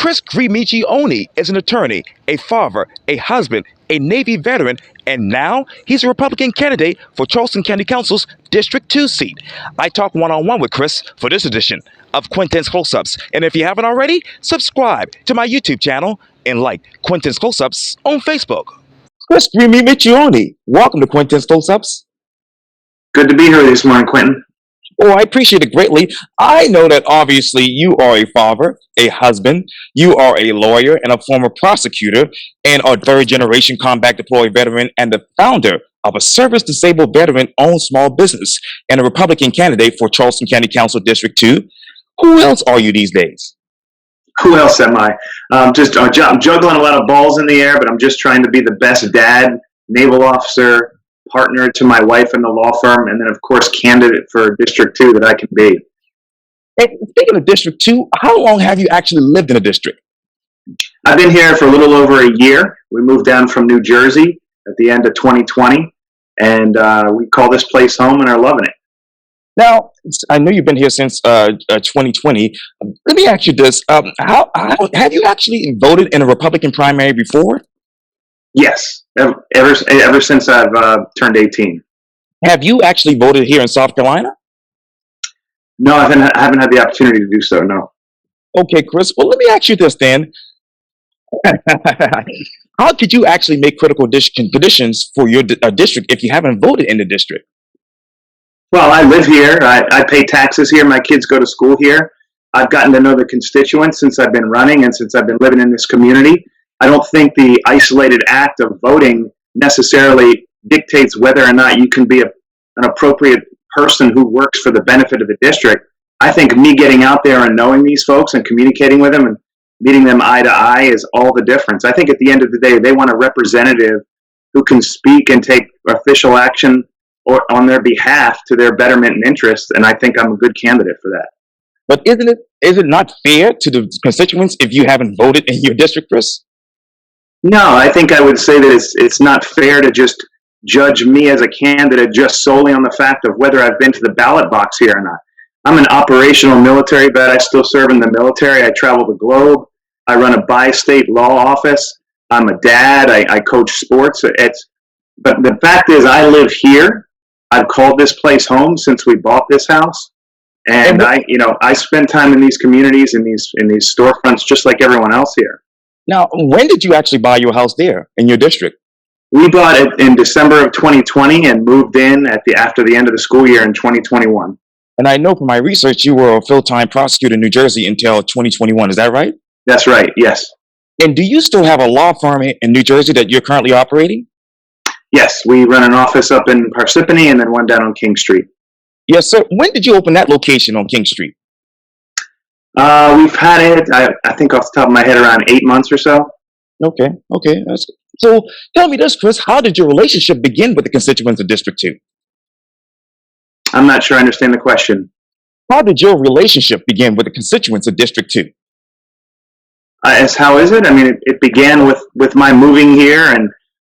Chris Gramiccioni is an attorney, a father, a husband, a Navy veteran, and now he's a Republican candidate for Charleston County Council's District 2 seat. I talk one-on-one with Chris for this edition of Quintin's Close-Ups. And if you haven't already, subscribe to my YouTube channel and like Quintin's Close-Ups on Facebook. Chris Gramiccioni, welcome to Quintin's Close-Ups. Good to be here this morning, Quintin. Oh, I appreciate it greatly. I know that obviously you are a father, a husband, you are a lawyer and a former prosecutor, and a third-generation combat deployed veteran and the founder of a service-disabled veteran-owned small business and a Republican candidate for Charleston County Council District 2. Who else are you these days? Who else am I? I'm juggling a lot of balls in the air, but I'm just trying to be the best dad, naval officer, partner to my wife in the law firm, and then, of course, candidate for District 2 that I can be. And speaking of District 2, how long have you actually lived in the district? I've been here for a little over a year. We moved down from New Jersey at the end of 2020, and we call this place home and are loving it. Now, I know you've been here since 2020. Let me ask you this. How have you actually voted in a Republican primary before? Yes, ever since I've turned 18. Have you actually voted here in South Carolina? No, I haven't had the opportunity to do so, no. Okay, Chris. Well, let me ask you this then. How could you actually make critical conditions for your district if you haven't voted in the district? Well, I live here. I pay taxes here. My kids go to school here. I've gotten to know the constituents since I've been running and since I've been living in this community. I don't think the isolated act of voting necessarily dictates whether or not you can be an appropriate person who works for the benefit of the district. I think me getting out there and knowing these folks and communicating with them and meeting them eye to eye is all the difference. I think at the end of the day, they want a representative who can speak and take official action or on their behalf to their betterment and interest, and I think I'm a good candidate for that. But is it not fair to the constituents if you haven't voted in your district, Chris? No, I think I would say that it's not fair to just judge me as a candidate just solely on the fact of whether I've been to the ballot box here or not. I'm an operational military vet. I still serve in the military. I travel the globe. I run a bi-state law office. I'm a dad. I coach sports. But the fact is, I live here. I've called this place home since we bought this house. And I spend time in these communities, in these storefronts, just like everyone else here. Now, when did you actually buy your house there in your district? We bought it in December of 2020 and moved in after the end of the school year in 2021. And I know from my research you were a full-time prosecutor in New Jersey until 2021. Is that right? That's right, yes. And do you still have a law firm in New Jersey that you're currently operating? Yes, we run an office up in Parsippany and then one down on King Street. Yes, sir. When did you open that location on King Street? We've had it, I think off the top of my head, around 8 months or so. Okay. That's good. So tell me this, Chris, how did your relationship begin with the constituents of District 2? I'm not sure I understand the question. How did your relationship begin with the constituents of District 2? How is it? I mean, it began with my moving here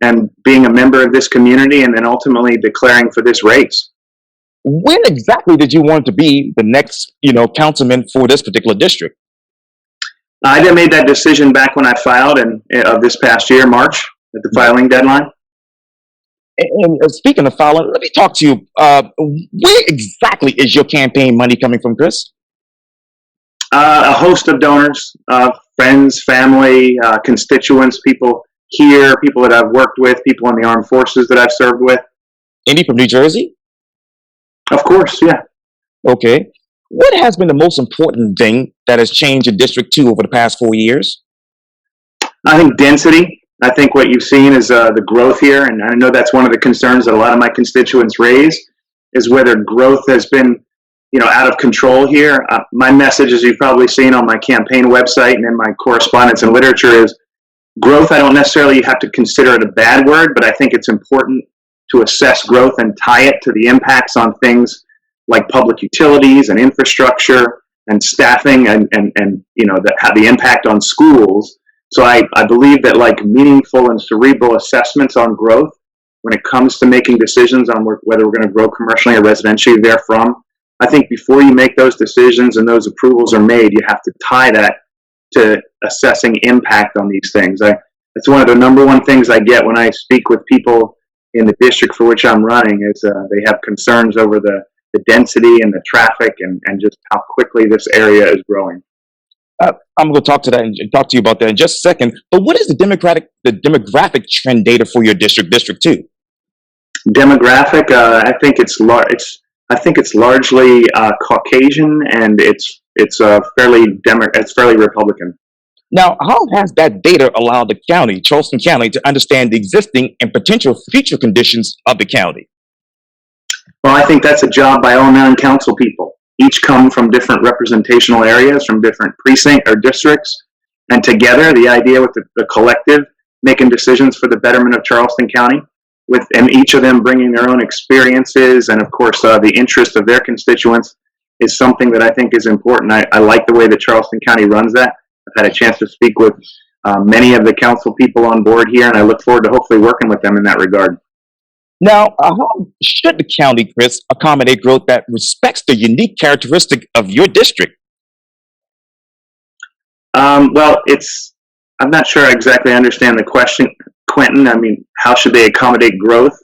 and being a member of this community and then ultimately declaring for this race. When exactly did you want to be the next, councilman for this particular district? I made that decision back when I filed of this past year, March, at the filing deadline. And speaking of filing, let me talk to you. Where exactly is your campaign money coming from, Chris? A host of donors, friends, family, constituents, people here, people that I've worked with, people in the armed forces that I've served with. Any from New Jersey? Of course, yeah. Okay. What has been the most important thing that has changed in District 2 over the past 4 years? I think density. I think what you've seen is the growth here, and I know that's one of the concerns that a lot of my constituents raise, is whether growth has been, out of control here. My message, as you've probably seen on my campaign website and in my correspondence and literature, is growth. I don't necessarily have to consider it a bad word, but I think it's important to assess growth and tie it to the impacts on things like public utilities and infrastructure and staffing and the impact on schools. So I believe that meaningful and cerebral assessments on growth when it comes to making decisions on whether we're going to grow commercially or residentially therefrom, I think before you make those decisions and those approvals are made, you have to tie that to assessing impact on these things. It's one of the number one things I get when I speak with people in the district for which I'm running is they have concerns over the density and the traffic and just how quickly this area is growing. I'm going to talk to that and talk to you about that in just a second. But what is the demographic trend data for your District 2? Demographic, I think it's largely Caucasian, and it's fairly Republican. Now, how has that data allowed the county, Charleston County, to understand the existing and potential future conditions of the county? Well, I think that's a job by all 9 council people. Each come from different representational areas, from different precinct or districts, and together, the idea with the collective making decisions for the betterment of Charleston County, and each of them bringing their own experiences and, of course, the interest of their constituents is something that I think is important. I like the way that Charleston County runs that. I've had a chance to speak with many of the council people on board here, and I look forward to hopefully working with them in that regard. Now, how should the county, Chris, accommodate growth that respects the unique characteristic of your district? Well, I'm not sure I exactly understand the question, Quintin. I mean, how should they accommodate growth?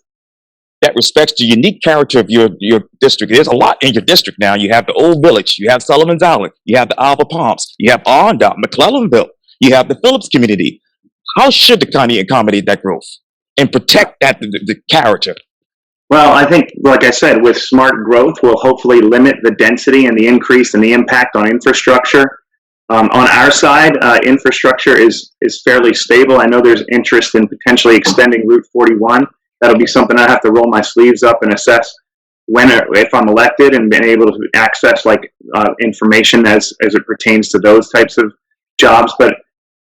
That respects the unique character of your district. There's a lot in your district now. You have the Old Village, you have Sullivan's Island, you have the Alva Palms, you have Arndale, McClellanville, you have the Phillips community. How should the county accommodate that growth and protect the character? Well, I think, like I said, with smart growth, we'll hopefully limit the density and the increase and the impact on infrastructure. On our side, infrastructure is fairly stable. I know there's interest in potentially extending Route 41. That'll be something I have to roll my sleeves up and assess if I'm elected and been able to access information as it pertains to those types of jobs. But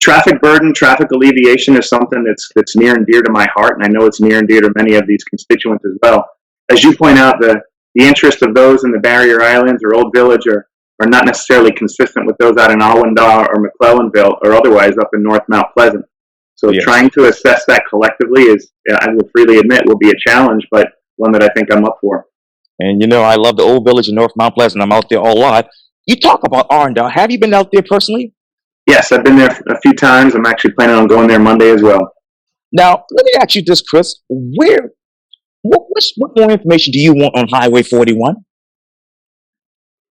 traffic burden, traffic alleviation is something that's near and dear to my heart, and I know it's near and dear to many of these constituents as well. As you point out, the interest of those in the Barrier Islands or Old Village are not necessarily consistent with those out in Allendale or McClellanville or otherwise up in North Mount Pleasant. So yes, trying to assess that collectively I will freely admit, will be a challenge, but one that I think I'm up for. And I love the Old Village in North Mount Pleasant. I'm out there a lot. You talk about Arndale. Have you been out there personally? Yes, I've been there a few times. I'm actually planning on going there Monday as well. Now, let me ask you this, Chris. What more information do you want on Highway 41?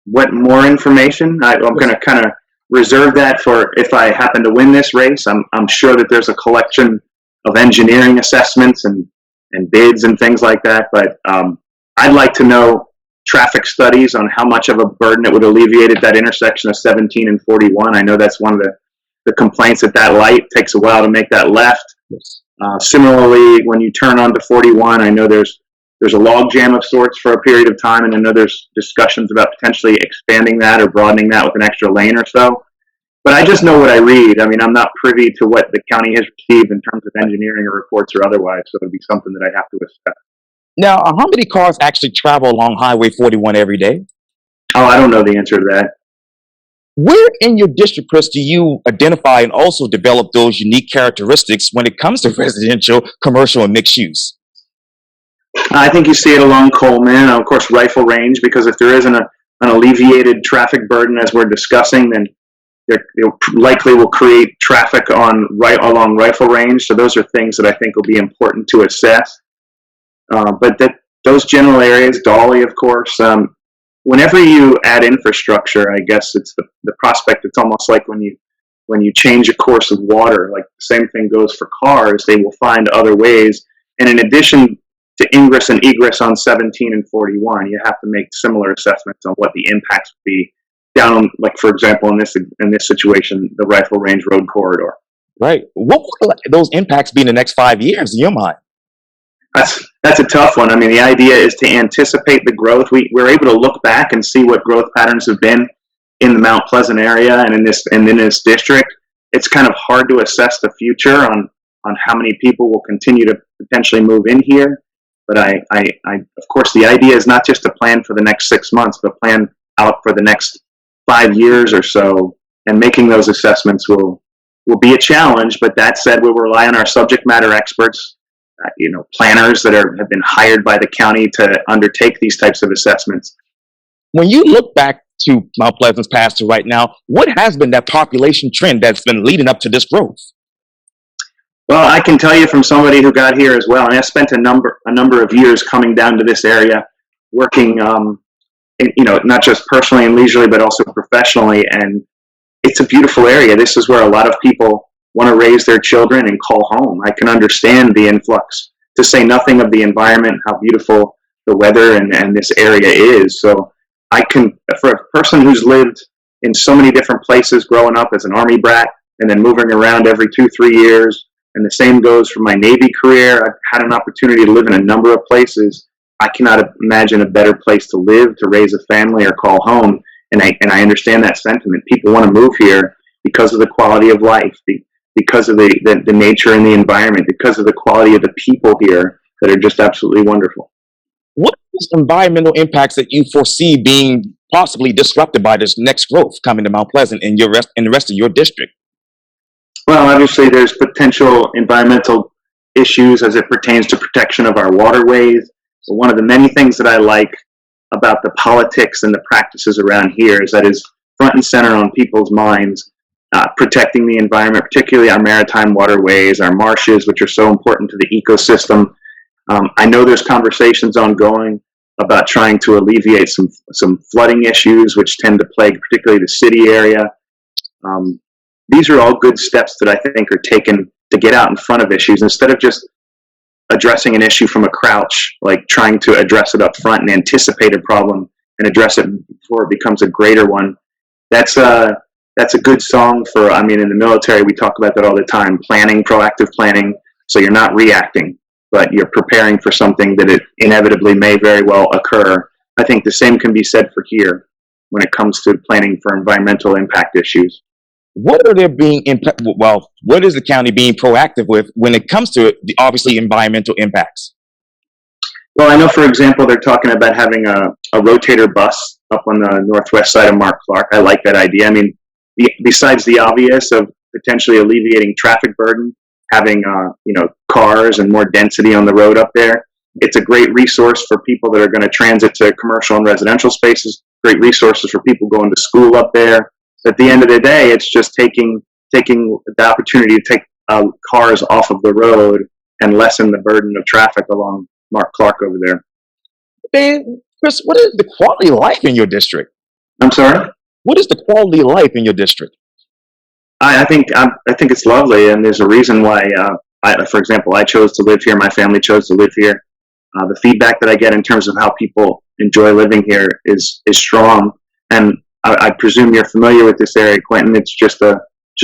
What more information? I'm going to kind of reserve that for if I happen to win this race. I'm sure that there's a collection of engineering assessments and bids and things like that. But I'd like to know traffic studies on how much of a burden it would alleviate at that intersection of 17 and 41. I know that's one of the complaints at that light. It takes a while to make that left. Yes. Similarly, when you turn onto 41, I know there's a log jam of sorts for a period of time, and I know there's discussions about potentially expanding that or broadening that with an extra lane or so. But I just know what I read. I mean, I'm not privy to what the county has received in terms of engineering or reports or otherwise, so it'll be something that I have to assess. Now, how many cars actually travel along Highway 41 every day? Oh, I don't know the answer to that. Where in your district, Chris, do you identify and also develop those unique characteristics when it comes to residential, commercial, and mixed use? I think you see it along Coleman, of course, Rifle Range, because if there isn't an alleviated traffic burden as we're discussing, then it likely will create traffic along Rifle Range. So those are things that I think will be important to assess. But those general areas, Dolly, of course, whenever you add infrastructure, I guess it's the prospect. It's almost like when you change a course of water, like the same thing goes for cars. They will find other ways. And in addition to ingress and egress on 17 and 41, you have to make similar assessments on what the impacts would be down, like for example, in this situation, the Rifle Range Road corridor. Right. What will those impacts be in the next 5 years in your mind? That's a tough one. I mean, the idea is to anticipate the growth. We're able to look back and see what growth patterns have been in the Mount Pleasant area and in this district. It's kind of hard to assess the future on how many people will continue to potentially move in here. But I of course, the idea is not just to plan for the next 6 months, but plan out for the next 5 years or so. And making those assessments will be a challenge. But that said, we'll rely on our subject matter experts, planners that have been hired by the county to undertake these types of assessments. When you look back to Mount Pleasant's past to right now. What has been that population trend that's been leading up to this growth? Well, I can tell you from somebody who got here as well, and I spent a number of years coming down to this area, working, not just personally and leisurely, but also professionally. And it's a beautiful area. This is where a lot of people want to raise their children and call home. I can understand the influx, to say nothing of the environment, how beautiful the weather and this area is. So I can, for a person who's lived in so many different places growing up as an Army brat and then moving around every 2-3 years, and the same goes for my Navy career. I've had an opportunity to live in a number of places. I cannot imagine a better place to live, to raise a family, or call home. And I understand that sentiment. People want to move here because of the quality of life, because of the nature and the environment, because of the quality of the people here that are just absolutely wonderful. What are environmental impacts that you foresee being possibly disrupted by this next growth coming to Mount Pleasant and the rest of your district? Well, obviously, there's potential environmental issues as it pertains to protection of our waterways. So one of the many things that I like about the politics and the practices around here is that is front and center on people's minds, protecting the environment, particularly our maritime waterways, our marshes, which are so important to the ecosystem. I know there's conversations ongoing about trying to alleviate some flooding issues, which tend to plague particularly the city area. These are all good steps that I think are taken to get out in front of issues instead of just addressing an issue from a crouch, like trying to address it up front and anticipate a problem and address it before it becomes a greater one. That's a good song for, in the military, we talk about that all the time, planning, proactive planning. So you're not reacting, but you're preparing for something that it inevitably may very well occur. I think the same can be said for here when it comes to planning for environmental impact issues. What is the county being proactive with when it comes to the obviously environmental impacts? Well, I know, for example, they're talking about having a rotator bus up on the northwest side of Mark Clark. I like that idea. Besides the obvious of potentially alleviating traffic burden, having cars and more density on the road up there, it's a great resource for people that are going to transit to commercial and residential spaces. Great resources for people going to school up there. At the end of the day, it's just taking the opportunity to take cars off of the road and lessen the burden of traffic along Mark Clark over there. Man, Chris, what is the quality of life in your district? I'm sorry? What is the quality of life in your district? I think it's lovely, and there's a reason why. For example, I chose to live here. My family chose to live here. The feedback that I get in terms of how people enjoy living here is strong, and I presume you're familiar with this area, Quintin. It's just a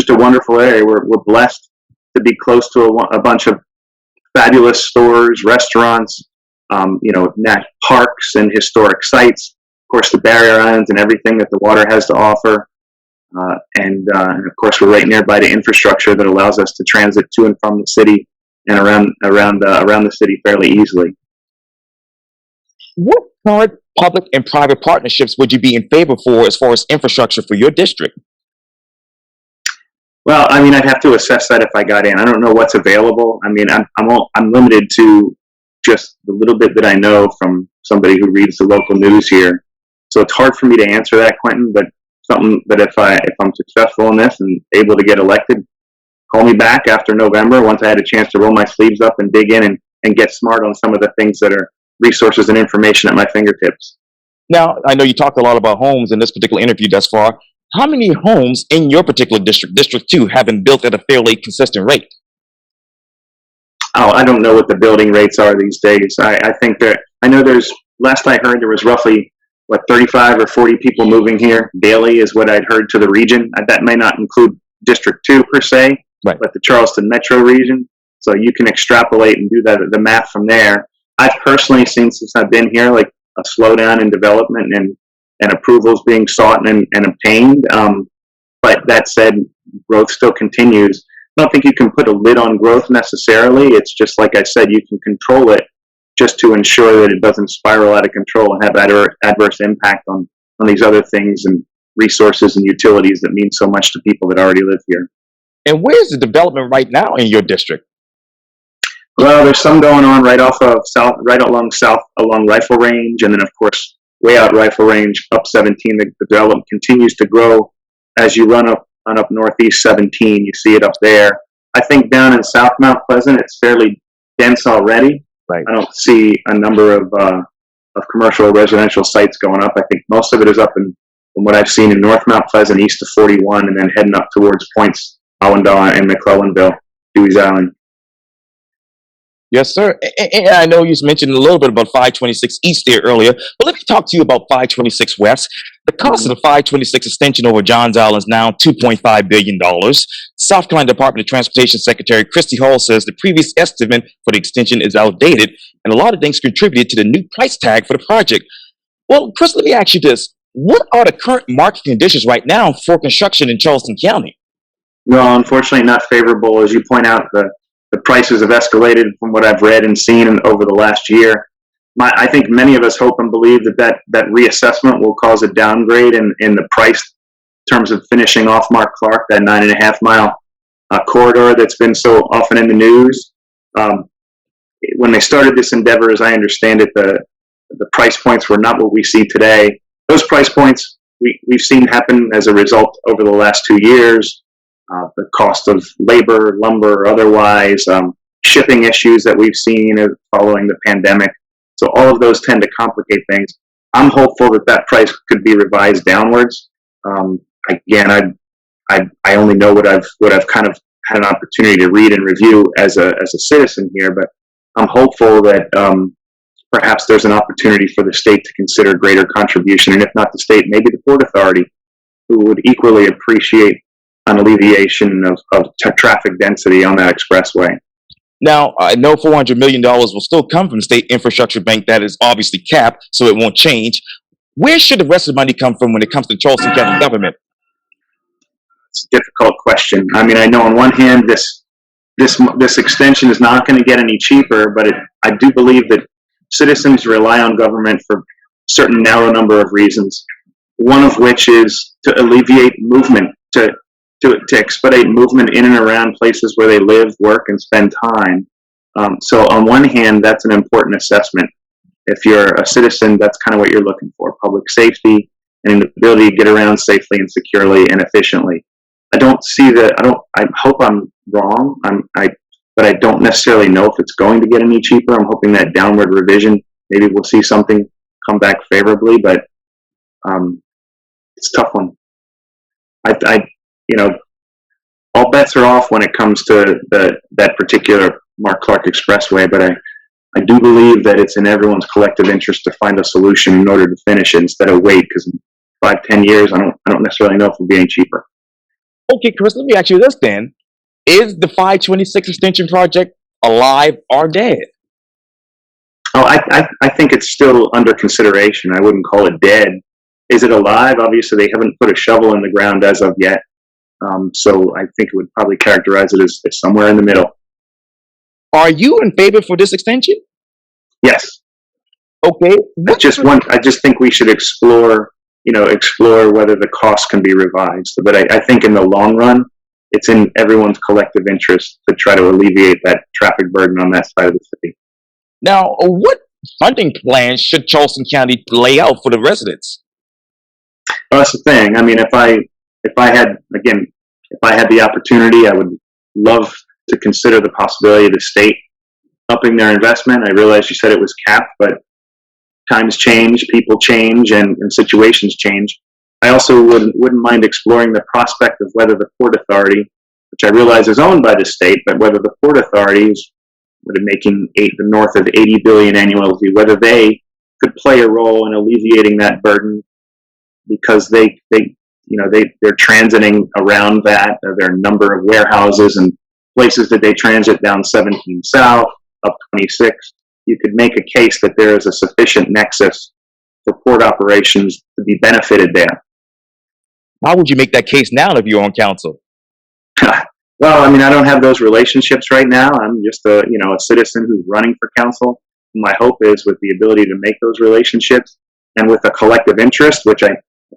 wonderful area. We're blessed to be close to a bunch of fabulous stores, restaurants, parks and historic sites. Of course, the barrier islands and everything that the water has to offer. And of course, we're right nearby to infrastructure that allows us to transit to and from the city and around the city fairly easily. What current public and private partnerships would you be in favor for as far as infrastructure for your district? Well, I'd have to assess that if I got in. I don't know what's available. I'm limited to just the little bit that I know from somebody who reads the local news here. So it's hard for me to answer that, Quintin, but something that if I'm successful in this and able to get elected, call me back after November once I had a chance to roll my sleeves up and dig in and get smart on some of the things that are resources and information at my fingertips. Now, I know you talked a lot about homes in this particular interview thus far. How many homes in your particular district, District 2, have been built at a fairly consistent rate? Oh, I don't know what the building rates are these days. I think that, last I heard, there was roughly, 35 or 40 people moving here daily is what I'd heard to the region. That may not include District 2 per se, right, but the Charleston metro region. So you can extrapolate and do the math from there. I've personally seen, since I've been here, like a slowdown in development and approvals being sought and obtained. But that said, growth still continues. I don't think you can put a lid on growth necessarily. It's just, like I said, you can control it just to ensure that it doesn't spiral out of control and have adverse impact on these other things and resources and utilities that mean so much to people that already live here. And where's the development right now in your district? Well, there's some going on right along Rifle Range, and then of course way out rifle range, up 17. The development continues to grow as you run up Northeast 17. You see it up there. I think down in South Mount Pleasant, it's fairly dense already. Right. I don't see a number of commercial or residential sites going up. I think most of it is up in, from what I've seen, in North Mount Pleasant, east of 41, and then heading up towards Points, Allendale, and McClellanville, Dewey's Island. Yes, sir. And I know you mentioned a little bit about 526 East there earlier, but let me talk to you about 526 West. The cost of the 526 extension over Johns Island is now $2.5 billion. South Carolina Department of Transportation Secretary Christy Hall says the previous estimate for the extension is outdated, and a lot of things contributed to the new price tag for the project. Well, Chris, let me ask you this. What are the current market conditions right now for construction in Charleston County? Well, unfortunately, not favorable. As you point out, the prices have escalated from what I've read and seen over the last year. I think many of us hope and believe that reassessment will cause a downgrade in the price in terms of finishing off Mark Clark, that 9.5-mile corridor that's been so often in the news. When they started this endeavor, as I understand it, the price points were not what we see today. Those price points we've seen happen as a result over the last 2 years. The cost of labor, lumber, otherwise, shipping issues that we've seen following the pandemic. So all of those tend to complicate things. I'm hopeful that price could be revised downwards. Again, I only know what I've kind of had an opportunity to read and review as a citizen here, but I'm hopeful that perhaps there's an opportunity for the state to consider greater contribution, and if not the state, maybe the Port Authority, who would equally appreciate an alleviation of traffic density on that expressway. Now, I know $400 million will still come from the State Infrastructure Bank. That is obviously capped, so it won't change. Where should the rest of the money come from when it comes to Charleston County government? It's a difficult question. I mean, I know on one hand, this extension is not going to get any cheaper, but I do believe that citizens rely on government for a certain narrow number of reasons, one of which is to alleviate movement, to expedite movement in and around places where they live, work, and spend time. So on one hand, that's an important assessment. If you're a citizen, that's kind of what you're looking for: public safety and the ability to get around safely and securely and efficiently. I don't see that. I hope I'm wrong. But I don't necessarily know if it's going to get any cheaper. I'm hoping that downward revision, maybe we'll see something come back favorably, but it's a tough one. All bets are off when it comes to that particular Mark Clark Expressway, but I do believe that it's in everyone's collective interest to find a solution in order to finish it instead of wait, because in 5-10 years, I don't necessarily know if it'll be any cheaper. Okay, Chris, let me ask you this then. Is the 526 extension project alive or dead? Oh, I think it's still under consideration. I wouldn't call it dead. Is it alive? Obviously, they haven't put a shovel in the ground as of yet. So I think it would probably characterize it as somewhere in the middle. Are you in favor for this extension? Yes. Okay. I just think we should explore whether the cost can be revised. But I think in the long run, it's in everyone's collective interest to try to alleviate that traffic burden on that side of the city. Now, what funding plans should Charleston County lay out for the residents? Well, that's the thing. I mean, if I had the opportunity, I would love to consider the possibility of the state upping their investment. I realize you said it was capped, but times change, people change, and situations change. I also wouldn't mind exploring the prospect of whether the Port Authority, which I realize is owned by the state, but whether the Port Authority is making north of $80 billion annually, whether they could play a role in alleviating that burden, because they're transiting around that. There are a number of warehouses and places that they transit down 17 South, up 26. You could make a case that there is a sufficient nexus for port operations to be benefited there. How would you make that case now if you're on council? Well, I mean, I don't have those relationships right now. I'm just a citizen who's running for council. My hope is with the ability to make those relationships and with a collective interest, which I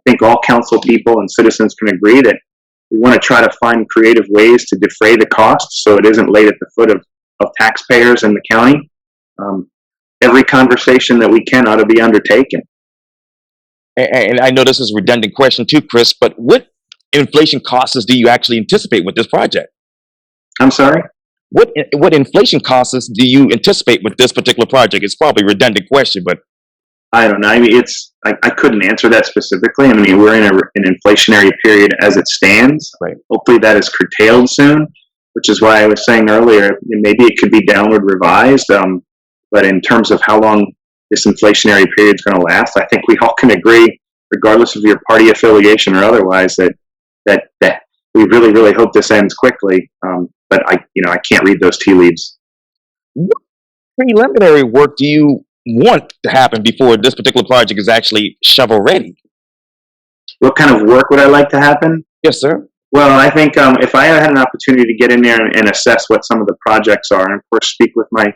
think all council people and citizens can agree that we want to try to find creative ways to defray the costs so it isn't laid at the foot of taxpayers in the county. Every conversation that we can ought to be undertaken. And I know this is a redundant question too, Chris, but what inflation costs do you actually anticipate with this project? I'm sorry. What inflation costs do you anticipate with this particular project? It's probably a redundant question, but I don't know. I mean, I couldn't answer that specifically. I mean, we're in an inflationary period as it stands. right. Hopefully, that is curtailed soon, which is why I was saying earlier, maybe it could be downward revised. But in terms of how long this inflationary period is going to last, I think we all can agree, regardless of your party affiliation or otherwise, that we really, really hope this ends quickly. But I can't read those tea leaves. What preliminary work do you want to happen before this particular project is actually shovel ready? What kind of work would I like to happen? Yes, sir. Well, I think if I had an opportunity to get in there and assess what some of the projects are, and of course speak with my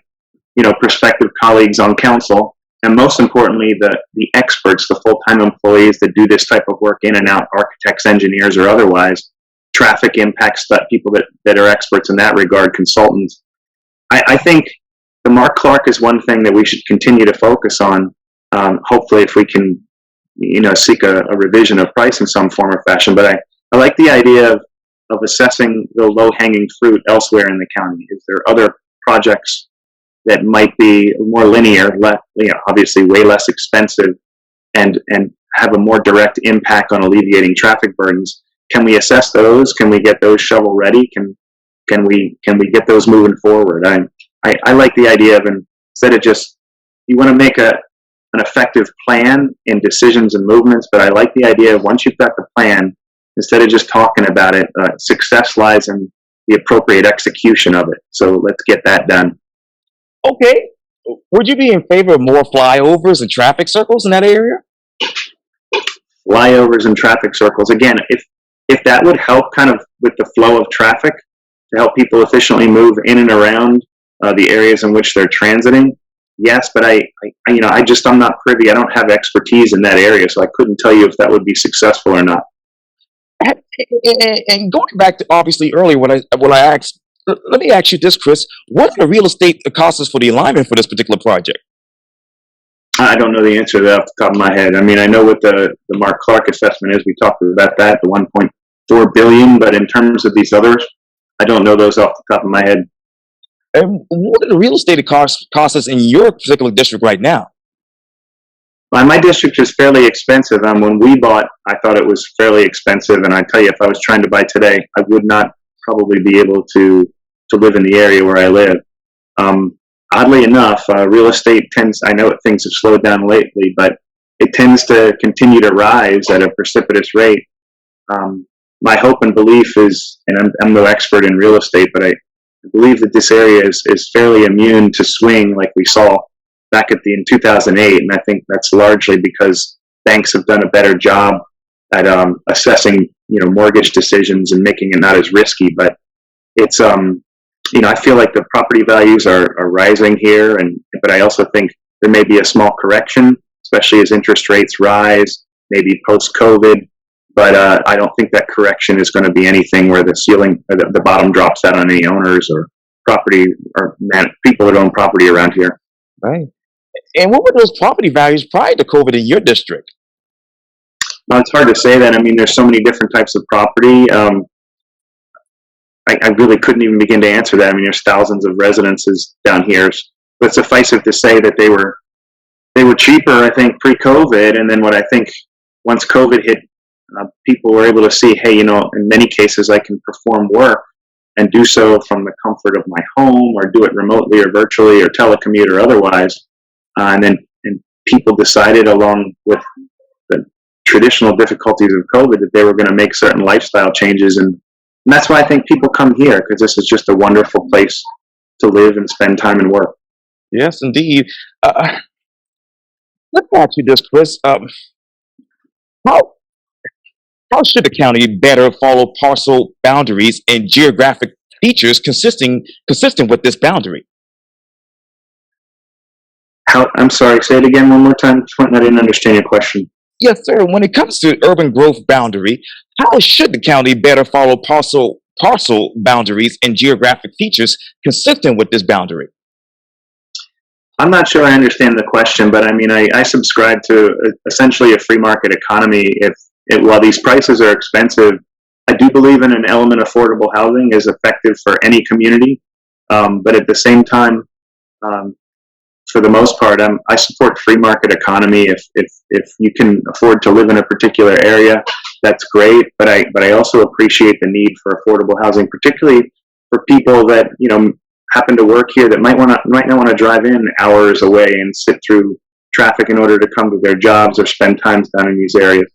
prospective colleagues on council, and most importantly the experts, the full-time employees that do this type of work in and out, architects, engineers, or otherwise, traffic impacts, people that are experts in that regard, consultants. I think the Mark Clark is one thing that we should continue to focus on. Hopefully, if we can, seek a revision of price in some form or fashion. But I like the idea of assessing the low-hanging fruit elsewhere in the county. Is there other projects that might be more linear, obviously way less expensive, and have a more direct impact on alleviating traffic burdens? Can we assess those? Can we get those shovel ready? Can we get those moving forward? I like the idea of, instead of just, you want to make an effective plan in decisions and movements, but I like the idea of, once you've got the plan, instead of just talking about it, success lies in the appropriate execution of it. So let's get that done. Okay. Would you be in favor of more flyovers and traffic circles in that area? Flyovers and traffic circles. Again, if that would help kind of with the flow of traffic, to help people efficiently move in and around the areas in which they're transiting, yes. But I'm not privy. I don't have expertise in that area, so I couldn't tell you if that would be successful or not. And going back to obviously earlier when I asked, let me ask you this, Chris. What are the real estate costs for the alignment for this particular project? I don't know the answer to that off the top of my head. I mean, I know what the Mark Clark assessment is. We talked about that, the 1.4 billion. But in terms of these others, I don't know those off the top of my head. And what are the real estate costs in your particular district right now? My district is fairly expensive. When we bought, I thought it was fairly expensive. And I tell you, if I was trying to buy today, I would not probably be able to live in the area where I live. Oddly enough, real estate tends, I know things have slowed down lately, but it tends to continue to rise at a precipitous rate. My hope and belief is, and I'm no expert in real estate, but I believe that this area is fairly immune to swing like we saw back in 2008. And I think that's largely because banks have done a better job at assessing, mortgage decisions and making it not as risky. But it's, I feel like the property values are rising here, but I also think there may be a small correction, especially as interest rates rise, maybe post-COVID. But I don't think that correction is going to be anything where the ceiling, or the bottom drops out on any owners or property or people that own property around here. Right. And what were those property values prior to COVID in your district? Well, it's hard to say that. I mean, there's so many different types of property. I really couldn't even begin to answer that. I mean, there's thousands of residences down here, but suffice it to say that they were cheaper, I think, pre-COVID. And then what I think, once COVID hit, people were able to see, hey, in many cases I can perform work and do so from the comfort of my home, or do it remotely or virtually or telecommute or otherwise. And people decided, along with the traditional difficulties of COVID, that they were going to make certain lifestyle changes. And that's why I think people come here, because this is just a wonderful place to live and spend time and work. Yes, indeed. Let me ask you this, Chris. How should the county better follow parcel boundaries and geographic features consistent with this boundary? I'm sorry, say it again one more time. I didn't understand your question. Yes, sir. When it comes to urban growth boundary, how should the county better follow parcel boundaries and geographic features consistent with this boundary? I'm not sure I understand the question, but I mean, I subscribe to essentially a free market economy. While these prices are expensive, I do believe in an element of affordable housing is effective for any community. But at the same time, um, for the most part, I support free market economy. If you can afford to live in a particular area, that's great. But I also appreciate the need for affordable housing, particularly for people that happen to work here that might not want to drive in hours away and sit through traffic in order to come to their jobs or spend time down in these areas.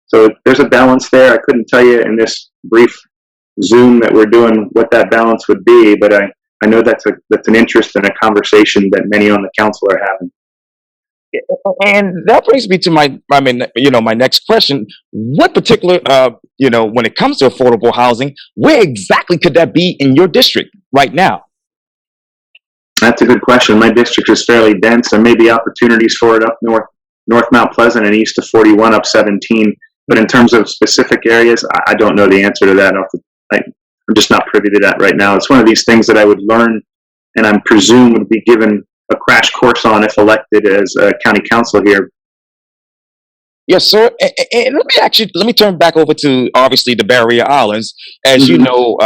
So there's a balance there. I couldn't tell you in this brief Zoom that we're doing what that balance would be, but I know that's an interest and a conversation that many on the council are having. And that brings me to my next question. What particular, when it comes to affordable housing, where exactly could that be in your district right now? That's a good question. My district is fairly dense. There may be opportunities for it up north Mount Pleasant and east of 41 up 17. But in terms of specific areas, I don't know the answer to that. I'm just not privy to that right now. It's one of these things that I would learn and I'm presumed would be given a crash course on if elected as a county council here. Yes, sir. And let me turn back over to obviously the Barrier Islands. As you Mm-hmm. know,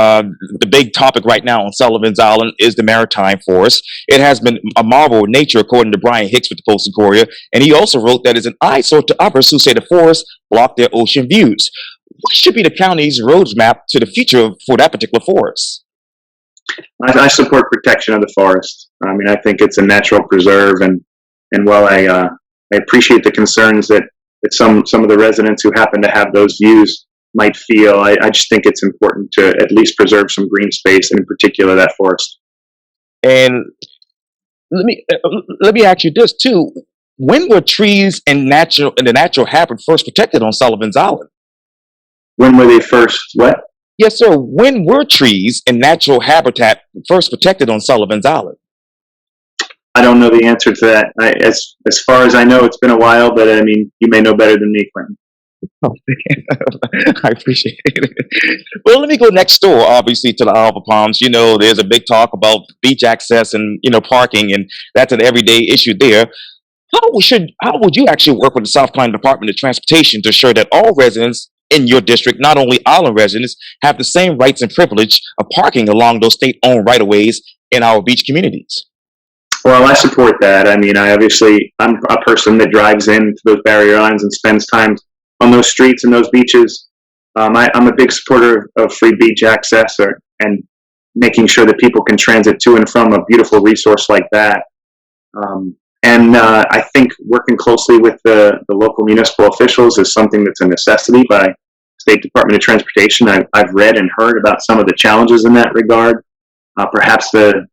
the big topic right now on Sullivan's Island is the maritime forest. It has been a marvel of nature, according to Brian Hicks with the Post and Courier. And he also wrote that it's an eyesore to others who say the forests block their ocean views. What should be the county's roadmap to the future for that particular forest? I support protection of the forest. I mean, I think it's a natural preserve, and while I appreciate the concerns that some of the residents who happen to have those views might feel, I just think it's important to at least preserve some green space, and in particular that forest. And let me ask you this too: when were trees and the natural habitat first protected on Sullivan's Island? When were they first? What? Yes, sir. When were trees and natural habitat first protected on Sullivan's Island? I don't know the answer to that. As far as I know, it's been a while, but I mean, you may know better than me, Quintin. Oh, I appreciate it. Well, let me go next door, obviously, to the Isle of Palms. There's a big talk about beach access and parking, and that's an everyday issue there. How would you actually work with the South Carolina Department of Transportation to ensure that all residents in your district, not only island residents, have the same rights and privilege of parking along those state-owned right-of-ways in our beach communities? Well, I support that. I mean, I'm a person that drives into those barrier islands and spends time on those streets and those beaches. I'm a big supporter of free beach access and making sure that people can transit to and from a beautiful resource like that. I think working closely with the local municipal officials is something that's a necessity by State Department of Transportation. I've read and heard about some of the challenges in that regard. Perhaps the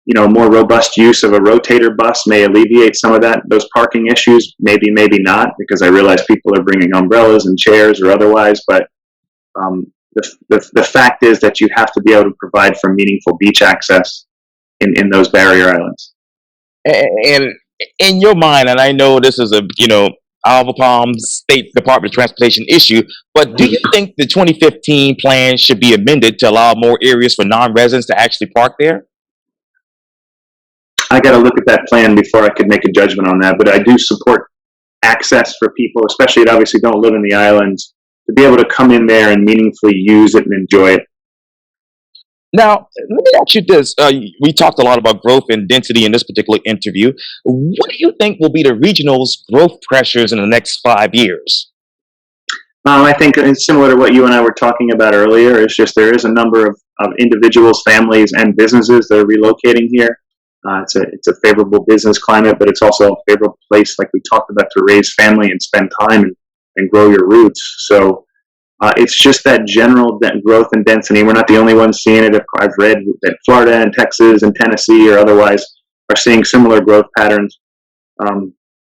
more robust use of a rotator bus may alleviate some of those parking issues. Maybe not, because I realize people are bringing umbrellas and chairs or otherwise. But the fact is that you have to be able to provide for meaningful beach access in those barrier islands. And in your mind, and I know this is a Isle of Palms State Department of Transportation issue, but do you think the 2015 plan should be amended to allow more areas for non-residents to actually park there? I got to look at that plan before I could make a judgment on that. But I do support access for people, especially that obviously don't live in the islands, to be able to come in there and meaningfully use it and enjoy it. Now, let me ask you this. We talked a lot about growth and density in this particular interview. What do you think will be the regional's growth pressures in the next 5 years? I think it's similar to what you and I were talking about earlier. It's just there is a number of individuals, families, and businesses that are relocating here. It's a favorable business climate, but it's also a favorable place, like we talked about, to raise family and spend time and grow your roots. So it's just that general growth and density. We're not the only ones seeing it. I've read that Florida and Texas and Tennessee or otherwise are seeing similar growth patterns.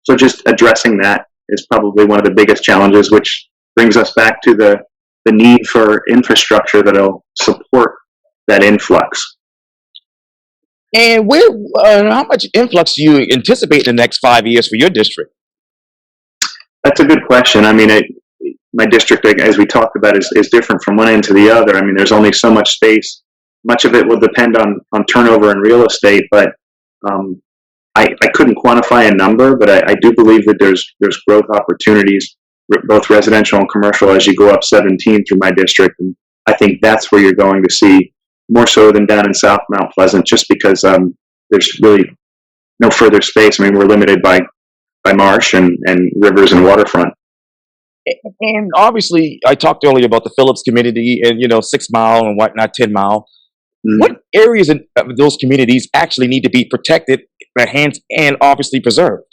So just addressing that is probably one of the biggest challenges, which brings us back to the need for infrastructure that'll support that influx. And how much influx do you anticipate in the next 5 years for your district? That's a good question. I mean, my district, as we talked about, is different from one end to the other. I mean, there's only so much space. Much of it will depend on turnover in real estate, but I couldn't quantify a number, but I do believe that there's growth opportunities, both residential and commercial, as you go up 17 through my district. And I think that's where you're going to see more so than down in South Mount Pleasant, just because there's really no further space. I mean, we're limited by marsh and rivers and waterfront. And obviously, I talked earlier about the Phillips community and, 6 Mile and whatnot, 10 Mile. What areas of those communities actually need to be protected, enhanced, and obviously preserved?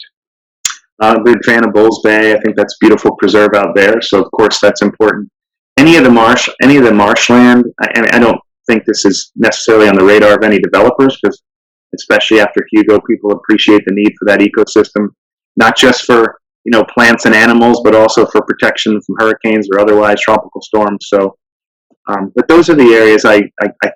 I'm a big fan of Bulls Bay. I think that's beautiful preserve out there. So of course that's important. Any of the marshland. I don't think this is necessarily on the radar of any developers, because especially after Hugo, people appreciate the need for that ecosystem, not just for plants and animals, but also for protection from hurricanes or otherwise tropical storms. So. But those are the areas I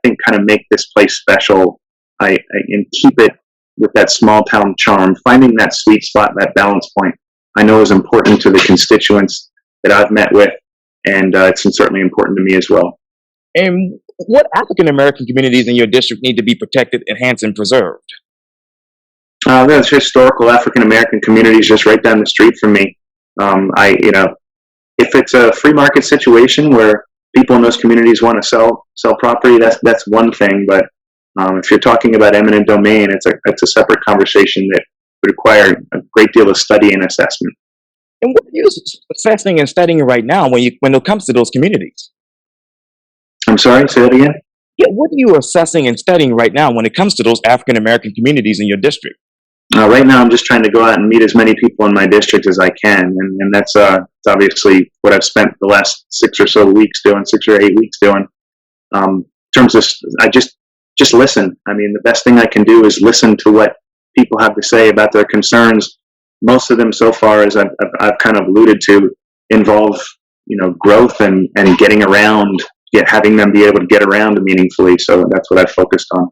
think kind of make this place special, and keep it with that small town charm. Finding that sweet spot, that balance point, I know is important to the constituents that I've met with, and it's certainly important to me as well. And what African American communities in your district need to be protected, enhanced, and preserved? There's historical African American communities just right down the street from me. If it's a free market situation where people in those communities want to sell property, that's one thing. But if you're talking about eminent domain, it's a separate conversation that would require a great deal of study and assessment. And what are you assessing and studying right now when it comes to those communities? I'm sorry, say that again? Yeah, what are you assessing and studying right now when it comes to those African American communities in your district? Right now, I'm just trying to go out and meet as many people in my district as I can, and that's obviously what I've spent the last 6 or 8 weeks doing. In terms of, I just listen. I mean, the best thing I can do is listen to what people have to say about their concerns. Most of them, so far, as I've kind of alluded to, involve growth and getting around, having them be able to get around meaningfully. So that's what I've focused on.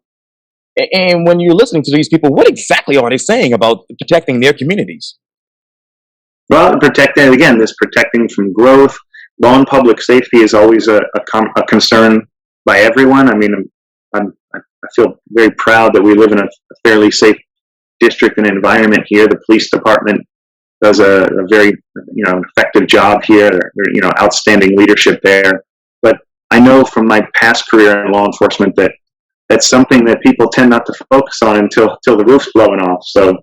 And when you're listening to these people, what exactly are they saying about protecting their communities? Well, protecting from growth. Law and public safety is always a concern by everyone. I mean, I feel very proud that we live in a fairly safe district and environment here. The police department does a very effective job here. Outstanding leadership there. But I know from my past career in law enforcement that that's something that people tend not to focus on until the roof's blowing off. So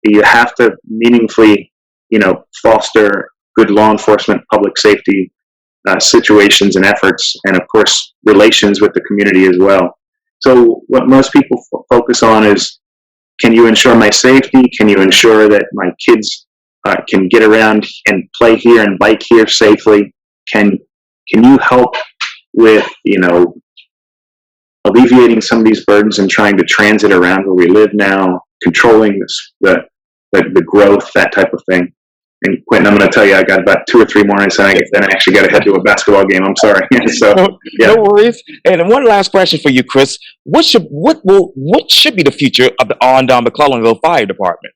you have to meaningfully, foster good law enforcement, public safety situations and efforts, and of course relations with the community as well. So what most people focus on is, can you ensure my safety? Can you ensure that my kids can get around and play here and bike here safely? Can you help with alleviating some of these burdens and trying to transit around where we live now, controlling the growth, that type of thing. And Quintin, I'm going to tell you, I got about 2 or 3 more minutes, and then I actually got to head to a basketball game. I'm sorry. So, no worries. And one last question for you, Chris: what should be the future of the McClellanville Fire Department?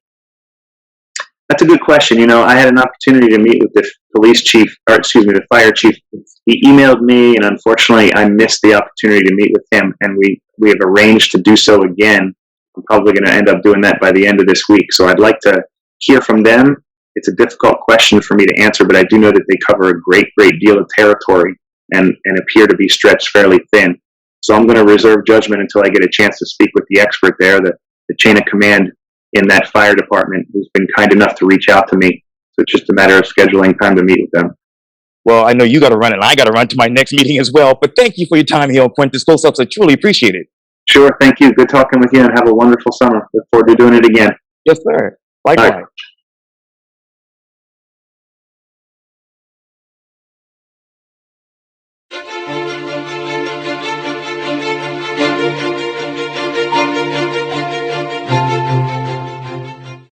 That's a good question. I had an opportunity to meet with the the fire chief. He emailed me, and unfortunately, I missed the opportunity to meet with him. And we have arranged to do so again. I'm probably going to end up doing that by the end of this week. So I'd like to hear from them. It's a difficult question for me to answer, but I do know that they cover a great deal of territory and appear to be stretched fairly thin. So I'm going to reserve judgment until I get a chance to speak with the expert there, the chain of command in that fire department, who's been kind enough to reach out to me. So it's just a matter of scheduling time to meet with them. Well, I know you got to run, and I got to run to my next meeting as well. But thank you for your time here on Quintin's Close-Ups. I truly appreciate it. Sure, thank you. Good talking with you, and have a wonderful summer. Look forward to doing it again. Yes, sir. Likewise.